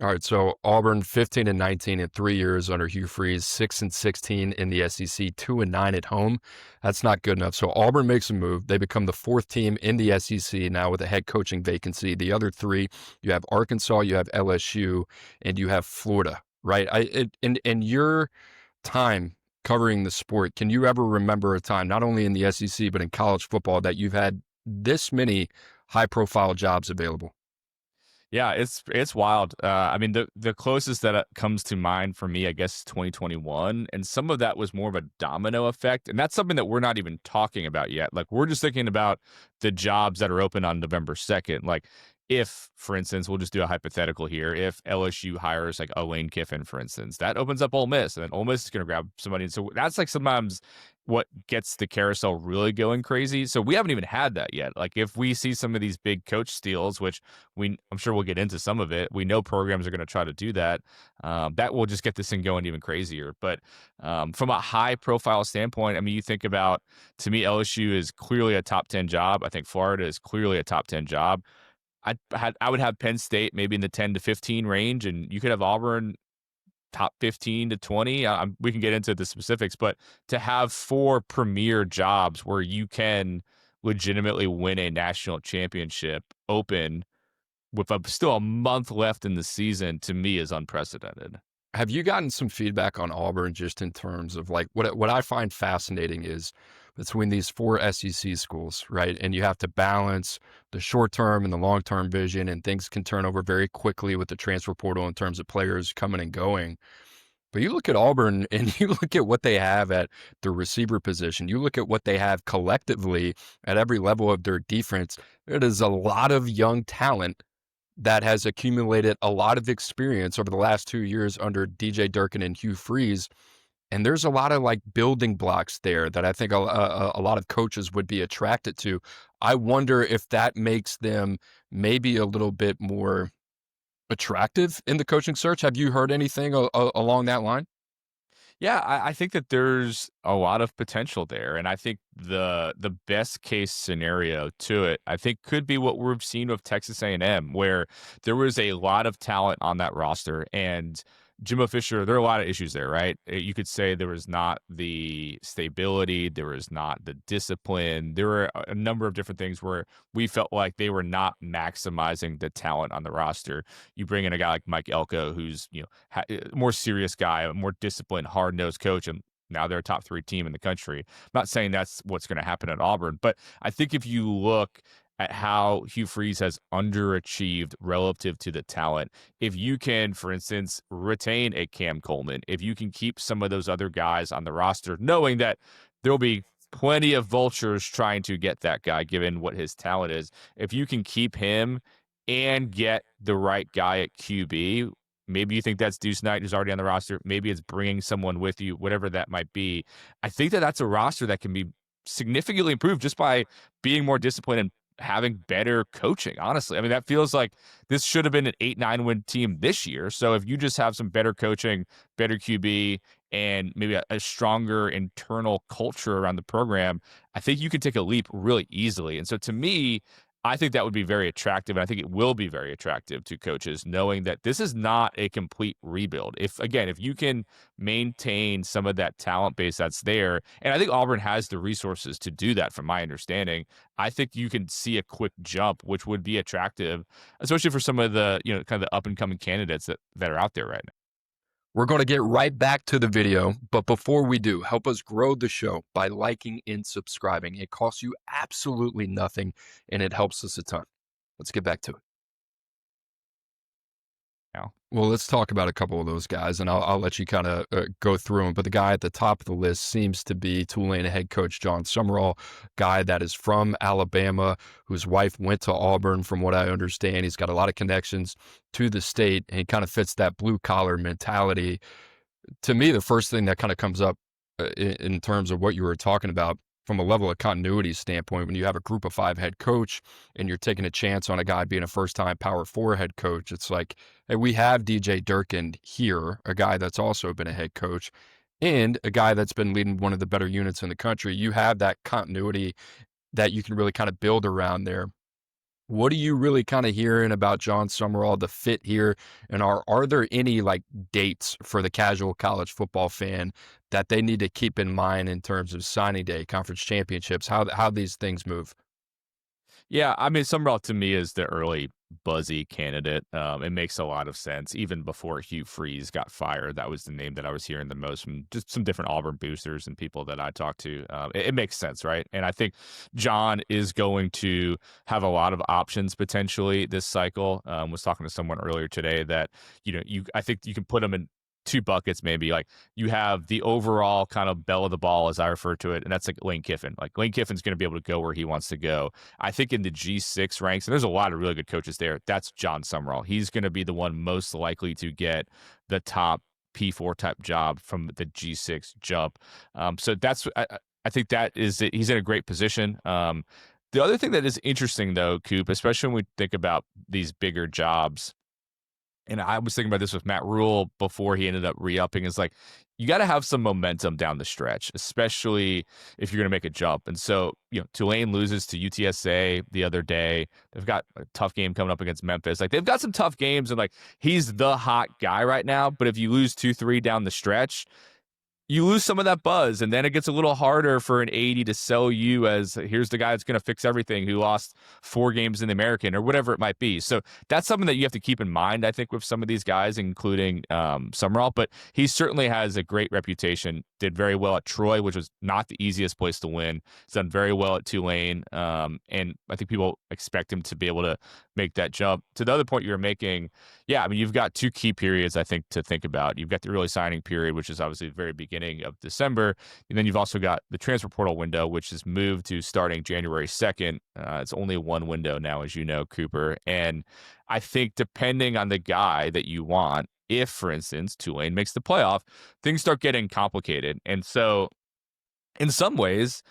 All right, so Auburn 15-19 in 3 years under Hugh Freeze, 6-16 in the SEC, 2-9 at home. That's not good enough. So Auburn makes a move. They become the fourth team in the SEC now with a head coaching vacancy. The other three, you have Arkansas, you have LSU, and you have Florida. Right? In your time covering the sport, can you ever remember a time, not only in the SEC but in college football, that you've had this many high-profile jobs available? Yeah, it's wild. I mean, the closest that comes to mind for me, I guess, 2021, and some of that was more of a domino effect, and that's something that we're not even talking about yet. Like, we're just thinking about the jobs that are open on November 2nd. Like, if, for instance, we'll just do a hypothetical here, if LSU hires like a Lane Kiffin, for instance, that opens up Ole Miss, and then Ole Miss is going to grab somebody. So that's like sometimes what gets the carousel really going crazy. So we haven't even had that yet. Like, if we see some of these big coach steals, which I'm sure we'll get into some of it. We know programs are going to try to do that. That will just get this thing going even crazier. But from a high profile standpoint, I mean, you think about, to me, LSU is clearly a top 10 job. I think Florida is clearly a top 10 job. I would have Penn State maybe in the 10 to 15 range, and you could have Auburn top 15 to 20. We can get into the specifics, but to have four premier jobs where you can legitimately win a national championship open with still a month left in the season, to me, is unprecedented. Have you gotten some feedback on Auburn just in terms of like what I find fascinating is between these four SEC schools, right? And you have to balance the short term and the long term vision, and things can turn over very quickly with the transfer portal in terms of players coming and going. But you look at Auburn and you look at what they have at the receiver position. You look at what they have collectively at every level of their defense. It is a lot of young talent that has accumulated a lot of experience over the last 2 years under DJ Durkin and Hugh Freeze. And there's a lot of like building blocks there that I think a lot of coaches would be attracted to. I wonder if that makes them maybe a little bit more attractive in the coaching search. Have you heard anything along that line? Yeah, I think that there's a lot of potential there, and I think the best case scenario to it, I think, could be what we've seen with Texas A&M, where there was a lot of talent on that roster, and Jimbo Fisher, there are a lot of issues there, right? You could say there was not the stability, there was not the discipline. There were a number of different things where we felt like they were not maximizing the talent on the roster. You bring in a guy like Mike Elko, who's a more serious guy, a more disciplined, hard nosed coach, and now they're a top three team in the country. I'm not saying that's what's going to happen at Auburn, but I think if you look at how Hugh Freeze has underachieved relative to the talent. If you can, for instance, retain a Cam Coleman, if you can keep some of those other guys on the roster, knowing that there'll be plenty of vultures trying to get that guy given what his talent is, if you can keep him and get the right guy at QB, maybe you think that's Deuce Knight who's already on the roster, maybe it's bringing someone with you, whatever that might be. I think that that's a roster that can be significantly improved just by being more disciplined and having better coaching, honestly. I mean, that feels like this should have been an 8-9 win team this year. So if you just have some better coaching, better QB, and maybe a stronger internal culture around the program, I think you could take a leap really easily. And so to me, I think that would be very attractive. And I think it will be very attractive to coaches, knowing that this is not a complete rebuild. If you can maintain some of that talent base that's there, and I think Auburn has the resources to do that from my understanding, I think you can see a quick jump, which would be attractive, especially for some of the, kind of the up and coming candidates that are out there right now. We're going to get right back to the video, but before we do, help us grow the show by liking and subscribing. It costs you absolutely nothing, and it helps us a ton. Let's get back to it. Now, Well, let's talk about a couple of those guys, and I'll let you kind of go through them. But the guy at the top of the list seems to be Tulane head coach Jon Sumrall, guy that is from Alabama, whose wife went to Auburn, from what I understand. He's got a lot of connections to the state, and he kind of fits that blue-collar mentality. To me, the first thing that kind of comes up in terms of what you were talking about from a level of continuity standpoint, when you have a group of five head coach and you're taking a chance on a guy being a first-time Power 4 head coach, it's like, hey, we have DJ Durkin here, a guy that's also been a head coach and a guy that's been leading one of the better units in the country. You have that continuity that you can really kind of build around there. What are you really kind of hearing about Jon Sumrall, the fit here? And are there any like dates for the casual college football fan that they need to keep in mind in terms of signing day, conference championships, how these things move? Yeah, I mean, Summerall to me is the early buzzy candidate. It makes a lot of sense. Even before Hugh Freeze got fired, that was the name that I was hearing the most from just some different Auburn boosters and people that I talked to. It makes sense, right? And I think John is going to have a lot of options potentially this cycle. Was talking to someone earlier today that I think you can put him in two buckets maybe. Like you have the overall kind of bell of the ball, as I refer to it, and that's like Lane Kiffin. Like Lane Kiffin's going to be able to go where he wants to go. I think in the G6 ranks, and there's a lot of really good coaches there, that's Jon Sumrall. He's going to be the one most likely to get the top P4 type job from the G6 jump. So I think that is it. He's in a great position. The other thing that is interesting though, Coop, especially when we think about these bigger jobs, and I was thinking about this with Matt Rule before he ended up re-upping, is like you got to have some momentum down the stretch, especially if you're going to make a jump. And so, Tulane loses to UTSA the other day. They've got a tough game coming up against Memphis. Like they've got some tough games, and like he's the hot guy right now. But if you lose 2-3 down the stretch, you lose some of that buzz, and then it gets a little harder for an 80 to sell you as here's the guy that's going to fix everything who lost 4 games in the American or whatever it might be. So that's something that you have to keep in mind, I think, with some of these guys, including Summerall. But he certainly has a great reputation, did very well at Troy, which was not the easiest place to win. He's done very well at Tulane, and I think people expect him to be able to make that jump. To the other point you were making, yeah, I mean, you've got 2 key periods, I think, to think about. You've got the early signing period, which is obviously the very beginning of December. And then you've also got the transfer portal window, which is moved to starting January 2nd. It's only one window now, as you know, Cooper. And I think depending on the guy that you want, if, for instance, Tulane makes the playoff, things start getting complicated. And so in some ways,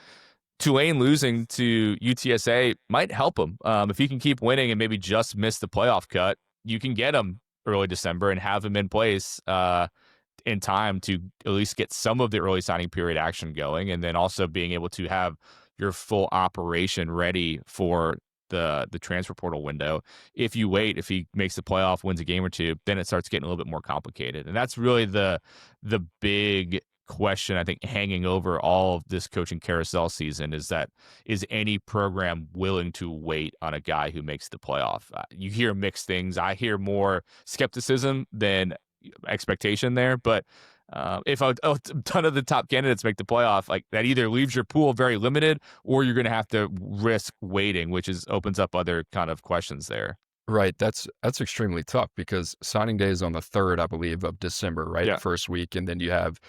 Tulane losing to UTSA might help him. If he can keep winning and maybe just miss the playoff cut, you can get him early December and have him in place in time to at least get some of the early signing period action going, and then also being able to have your full operation ready for the transfer portal window. If you wait, if he makes the playoff, wins a game or two, then it starts getting a little bit more complicated. And that's really the big question, I think, hanging over all of this coaching carousel season is any program willing to wait on a guy who makes the playoff? You hear mixed things. I hear more skepticism than expectation there, but if a ton of the top candidates make the playoff, like that either leaves your pool very limited or you're going to have to risk waiting, which opens up other kind of questions there. Right. That's extremely tough because signing day is on the 3rd, I believe, of December, right? Yeah. First week. And then you have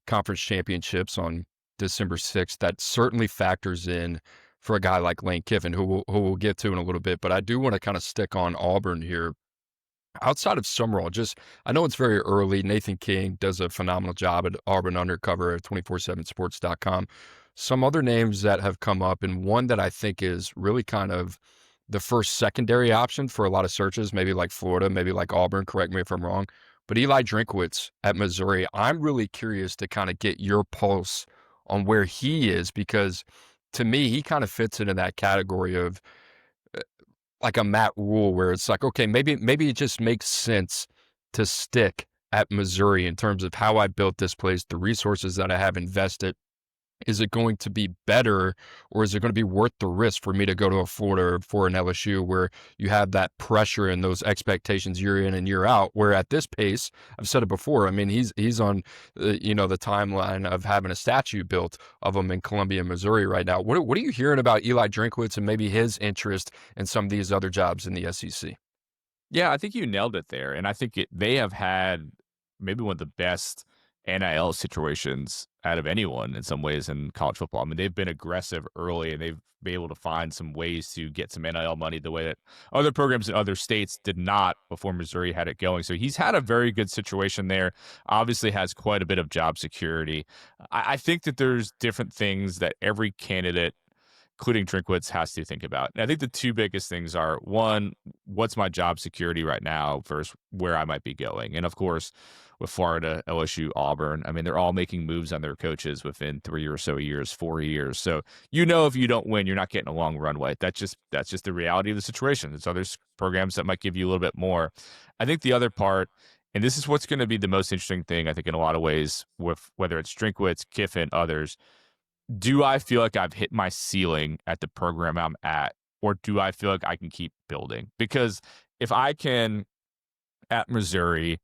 conference championships on December 6th. That certainly factors in for a guy like Lane Kiffin, who we'll get to in a little bit. But I do want to kind of stick on Auburn here. Outside of Summerall, I know it's very early. Nathan King does a phenomenal job at Auburn Undercover at 247sports.com. Some other names that have come up, and one that I think is really kind of the first secondary option for a lot of searches, maybe like Florida, maybe like Auburn, correct me if I'm wrong, but Eli Drinkwitz at Missouri. I'm really curious to kind of get your pulse on where he is because to me, he kind of fits into that category of like a Matt Rule where it's like, okay, maybe it just makes sense to stick at Missouri in terms of how I built this place, the resources that I have invested. Is it going to be better or is it going to be worth the risk for me to go to a Florida or for an LSU where you have that pressure and those expectations year in and year out, where at this pace, I've said it before, I mean, he's on, the timeline of having a statue built of him in Columbia, Missouri right now. What are you hearing about Eli Drinkwitz and maybe his interest in some of these other jobs in the SEC? Yeah, I think you nailed it there. And I think they have had maybe one of the best NIL situations out of anyone in some ways in college football. I mean, they've been aggressive early and they've been able to find some ways to get some NIL money the way that other programs in other states did not before Missouri had it going. So he's had a very good situation there, obviously has quite a bit of job security. I think that there's different things that every candidate including Drinkwitz, has to think about. And I think the two biggest things are, one, what's my job security right now versus where I might be going. And of course, with Florida, LSU, Auburn, I mean, they're all making moves on their coaches within 3 or so years, 4 years. So if you don't win, you're not getting a long runway. That's just the reality of the situation. There's other programs that might give you a little bit more. I think the other part, and this is what's going to be the most interesting thing, I think, in a lot of ways, with whether it's Drinkwitz, Kiffin, others, do I feel like I've hit my ceiling at the program I'm at, or do I feel like I can keep building? Because if I can, at Missouri,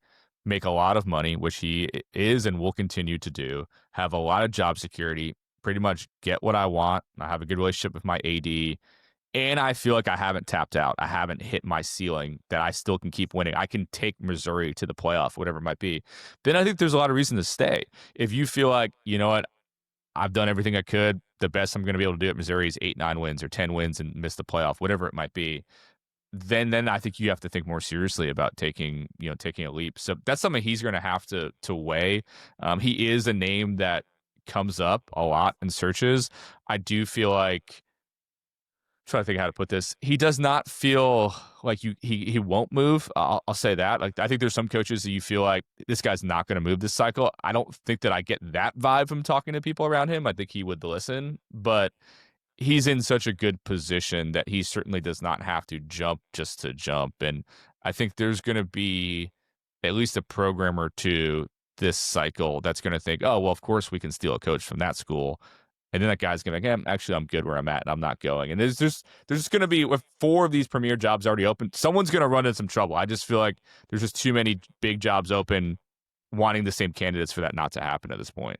make a lot of money, which he is and will continue to do, have a lot of job security, pretty much get what I want, I have a good relationship with my AD, and I feel like I haven't tapped out, I haven't hit my ceiling, that I still can keep winning, I can take Missouri to the playoff, whatever it might be, then I think there's a lot of reason to stay. If you feel like, you know what, I've done everything I could, the best I'm going to be able to do at Missouri is 8, 9 wins or 10 wins and miss the playoff, whatever it might be, then I think you have to think more seriously about taking a leap. So that's something he's going to have to weigh. He is a name that comes up a lot in searches. I do feel like, trying to think how to put this, he does not feel like he won't move. I'll say that. Like, I think there's some coaches that you feel like this guy's not going to move this cycle. I don't think that I get that vibe from talking to people around him. I think he would listen, but he's in such a good position that he certainly does not have to jump just to jump. And I think there's going to be at least a program or two this cycle that's going to think, oh, well, of course we can steal a coach from that school. And then that guy's going to be like, actually, I'm good where I'm at and I'm not going. And there's just going to be, with 4 of these premier jobs already open, someone's going to run into some trouble. I just feel like there's just too many big jobs open, wanting the same candidates for that not to happen at this point.